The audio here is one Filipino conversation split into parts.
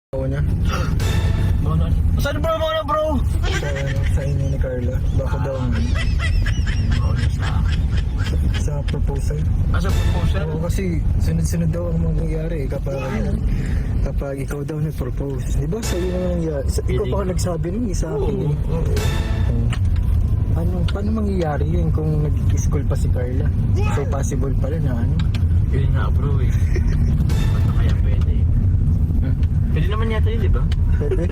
niya Saan bro mo na bro? sa inyo ni Carla. Baka daw sa proposal. Sa proposal? Oo, kasi sunod-sunod daw ang mangyayari kapag ikaw daw nag-propose. Di ba sa'yo na nangyayari? Ikaw pa ka nagsabi nun, sa akin yun. Paano mangyayari yun kung nag-school pa si Carla? So possible pala na ano? Yun nga bro eh. Paano kaya pwede? Pwede naman yata yun, di ba? Pwede?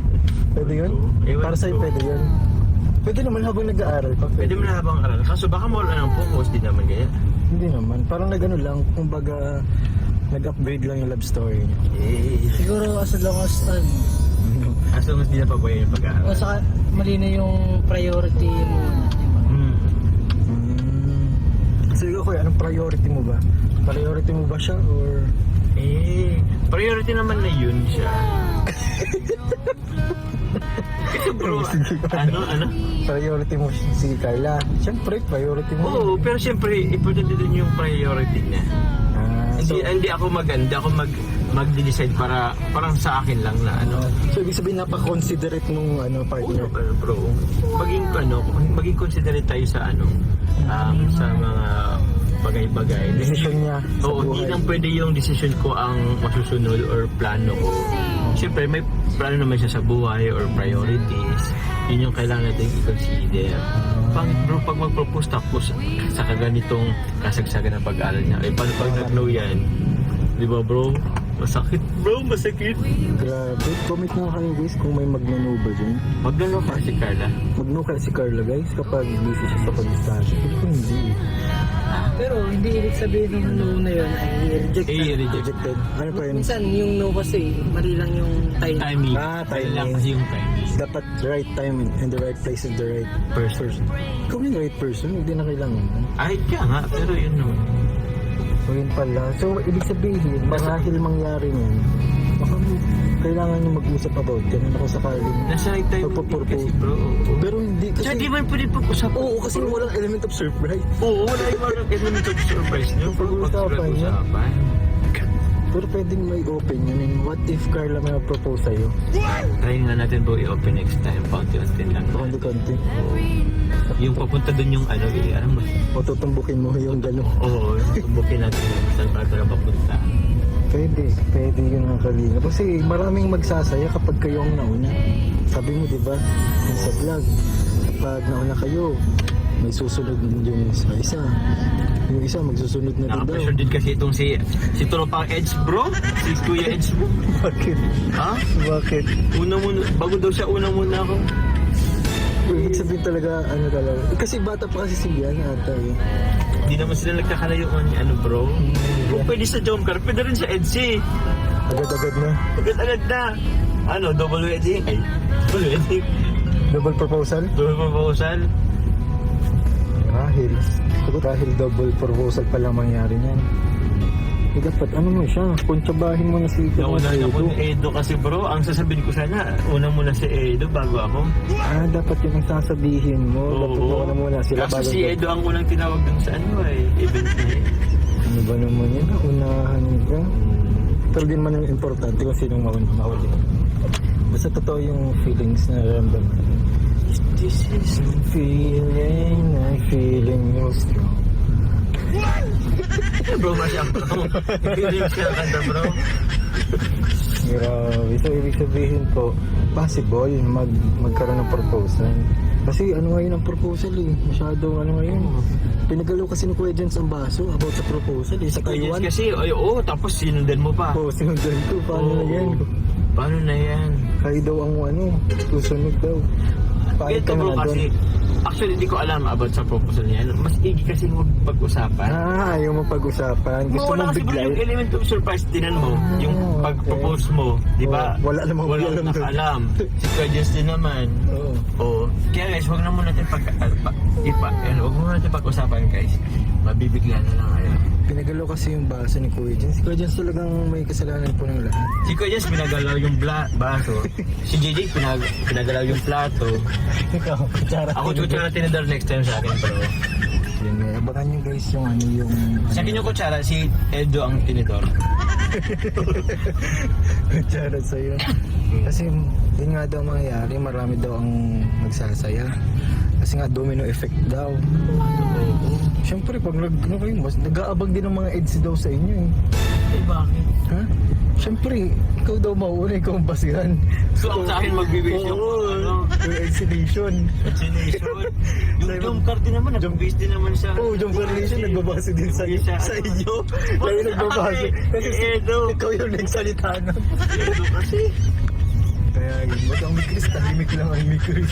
Pwede yun? Ewan Para sa'yo ko. pwede yun? Pwede naman habang nag-aaral pa. Pwede mo na habang aral. Kaso baka mawala ng focus, di naman kaya. Hindi naman. Parang nagano lang. Kumbaga, nag-upgrade lang yung love story niya. Siguro as long as As long as di na pabuhay yung pag-aaral. o saka mali na yung priority mo. So ikaw kuya, anong priority mo ba? Priority mo ba siya or... Priority naman na yun siya. Kasi bro, ano? Priority mo si Carla. Siyempre, priority mo. Oo, pero siyempre, importante din yung priority niya. So, Hindi ako mag-decide para parang sa akin lang na ano. so ibig sabihin napaka-considerate nung partner. Bro, maging considerate tayo sa sa mga bagay-bagay. Decision niya sa Oo, hindi buhay. lang pwede yung decision ko ang masusunod or plano ko. Siyempre, may plano naman siya sa buhay or priorities. Yun yung kailangan natin i-consider. Pangit bro, pag mag-propose tapos sa kaganitong kasagsagan ng pag-aaral niya, paano pag nag-know yan? Di ba bro? Masakit bro, masakit. Grabe. Comment nga kayo guys kung may mag-no ba dyan. Mag-know pa si Carla. Mag-no kaya si Carla guys kapag busy siya sa pag-study. Kung hindi. Pero hindi ibig sabihin ng no na yun ay reject. Reject. Rejected. Ano pa yun? Minsan yung no kasi mali lang yung time. Timing. Timing. Lang kasi yung timing. Dapat right time and the right place and the right person. Kung yung right person, hindi na kailangan. Ay, kaya nga. Pero yun naman. O yun pala. So, ibig sabihin, marahil mangyari nun, baka kailangan nyo mag-usap about yan. Ako sakaling Nasa right time magpapurpose. kasi bro. Pero hindi kasi... Kasi di man pwede pag-usapan. Oo, kasi walang element of surprise. Oo, wala yung parang element of surprise nyo. Pag-uusapan niya. Pag-usapan. Pero pwedeng may open yun. And what if Carla may propose sa'yo? Try nga natin bro i-open next time. Paunti-unti lang. Konti-konti. Yung papunta dun yung ano ba? O tutumbukin mo yung gano'n. Oo, tumbukin natin yung saan para talaga papunta. Pwede yun ang kalinga. Kasi maraming magsasaya kapag kayo ang nauna. Sabi mo, di ba? Yung sa vlog, kapag nauna kayo, may susunod yung isa. Yung isa magsusunod na din daw. Naka-pressure din kasi itong si Tropang Edge bro. Si Kuya Edge bro. Bakit? Ha? Bakit? Una muna, bago daw siya una muna ako. Ibig sabihin talaga, talaga. Kasi bata pa kasi si Bian ata eh. Hindi naman sila nagkakalayuan ni bro. Kung pwede sa jump car, pwede rin sa Edge. Agad-agad na. Agad-agad na. Double wedding. Ay, double wedding. Double proposal? Double proposal. Dahil double proposal pala mangyari niyan. Dapat mo siya, kuntsabahin mo na si Nauna na po Edo. ni Edo kasi bro, ang sasabihin ko sana, una muna si Edo bago ako. Dapat yung sasabihin mo. Dapat nauna muna sila Kaso bago. si Edo ang unang tinawag dun sa event na yun. Ano ba naman yun? Unahan ka. Pero din man yung importante kung sinong mahuli. Basta totoo yung feelings na nararamdaman. This is the feeling, I'm feeling you strong. Bro, masya bro. Hindi siya kanta bro. Grabe. So, ibig sabihin po, possible magkaroon ng proposal. Kasi ano ngayon ang proposal eh. Masyadong ngayon. Pinagalaw kasi ni Kuya Jens ang baso about sa proposal eh. Sa Taiwan. Kasi, tapos sinundan mo pa. Sinundan ko. Paano na yan? Paano na yan? Kayo daw ang susunod daw. Paano Ito ka bro na doon? kasi, actually hindi ko alam about sa proposal niya. Mas igi kasi huwag pag-usapan. Ayaw mo pag-usapan. Gusto Wala mong kasi bro biglayin. yung element of surprise. Tinan mo, yung pag-propose mo, di ba? Wala namang Wala alam doon. nakaalam. Si Kuya Jens din naman. Oo. Kaya guys, huwag na muna natin huwag muna natin pag-usapan guys. Mabibigla na lang kayo. Pinagalaw kasi yung baso ni Kuya Jens. Si Kuya Jens talagang may kasalanan po ng lahat. Si Kuya Jens pinagalaw yung baso. Si JJ pinagalaw yung plato. Ikaw, kutsara. Ako chuchara tinador next time sa akin bro. Yun nga, abangan nyo guys yung ano yung... Sa akin yung kutsara, si Edo ang tinidor. Charot sa'yo. Kasi yun nga daw mangyayari, marami daw ang magsasaya. Kasi nga domino effect daw. Siyempre pag ano kayo, mas nag-aabang din ng mga EDSA daw sa inyo eh. Eh, bakit? Ha? Siyempre, ikaw daw mauuna, ikaw ang basihan. So, ang sa akin magbibis yung ano, yung exhibition. vaccination. Yung jump card din naman, nag-base din naman sa... Oo, yung coordination, nagbabase din sa inyo. Lalo nagbabase. Kasi Edo. ikaw yung nagsalita na. Edo kasi. Kaya yun, ba't ang Mikris, tahimik lang ang Mikris.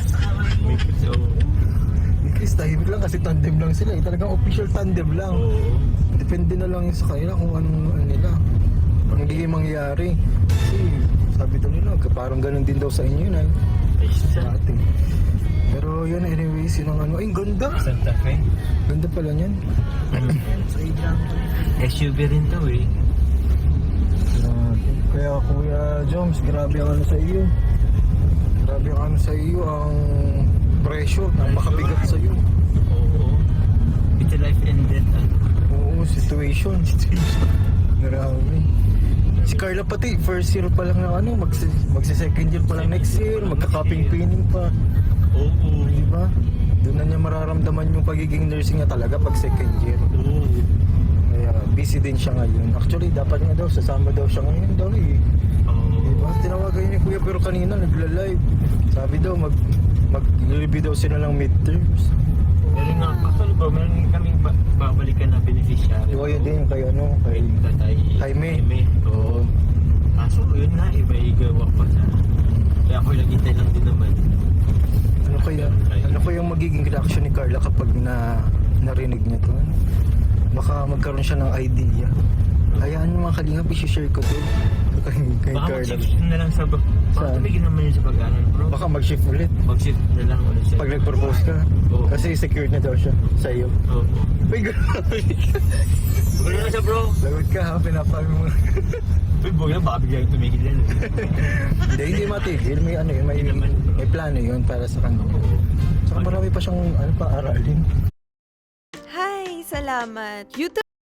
So, Mikris, tahimik lang kasi tandem lang sila. Talagang official tandem lang. oo. Depende na lang yun sa kanila kung anong ano nila. Pag hindi kayo mangyayari. Kasi sabi daw nila, parang ganun din daw sa inyo yun ay. Sa atin. Pero yun, anyways, yun ang ano. Ay, ganda! Santa Fe. Ganda pala niyan. SUV rin to eh. Grabe. Kaya Kuya Joms, grabe ang ano sa iyo. Grabe ang ano sa iyo, ang pressure na makabigat sa iyo. Oo. It's a life and death. Oo, situation. Grabe. Si Carla pati, first year pa lang na ano, magsi-second year pa lang next year, magka-cupping pinning pa. Oo. Di ba? Doon na niya mararamdaman yung pagiging nursing niya talaga pag second year. Oo. Kaya busy din siya ngayon. Actually, dapat nga daw, sasama daw siya ngayon daw eh. Oo. Diba? Tinawagan niya ni Kuya pero kanina nagla-live. Sabi daw mag-review daw sila ng midterms. Pero nga, actually bro, meron kaming babalikan na beneficiary. Diba yun din yung kay ano, kay Tatay Jaime. Oo. Kaso yun nga, iba igawa pa sa... Kaya ako naghintay lang din naman. Ano kaya yung magiging reaction ni Carla kapag narinig niya to? Baka magkaroon siya ng idea. Hayaan mo mga kalingap, i-share ko to kay Baka Carla. mag-shift na lang sa... Baka Saan? tumigil naman yun sa pag-aaral bro. Baka mag-shift ulit Mag-shift na lang ulit siya. pag nag-propose ka. Oo. Kasi secured na daw siya sa iyo. Oo. May grabe. Wala na siya bro. Lagot ka ha, pinapami mo. Uy, boy, baka biglang tumigil yan. Hindi matigil. May ano yun, Hindi naman. may plano yun para sa kanya. Saka marami pa siyang ano pa aralin. Hi! Salamat! YouTube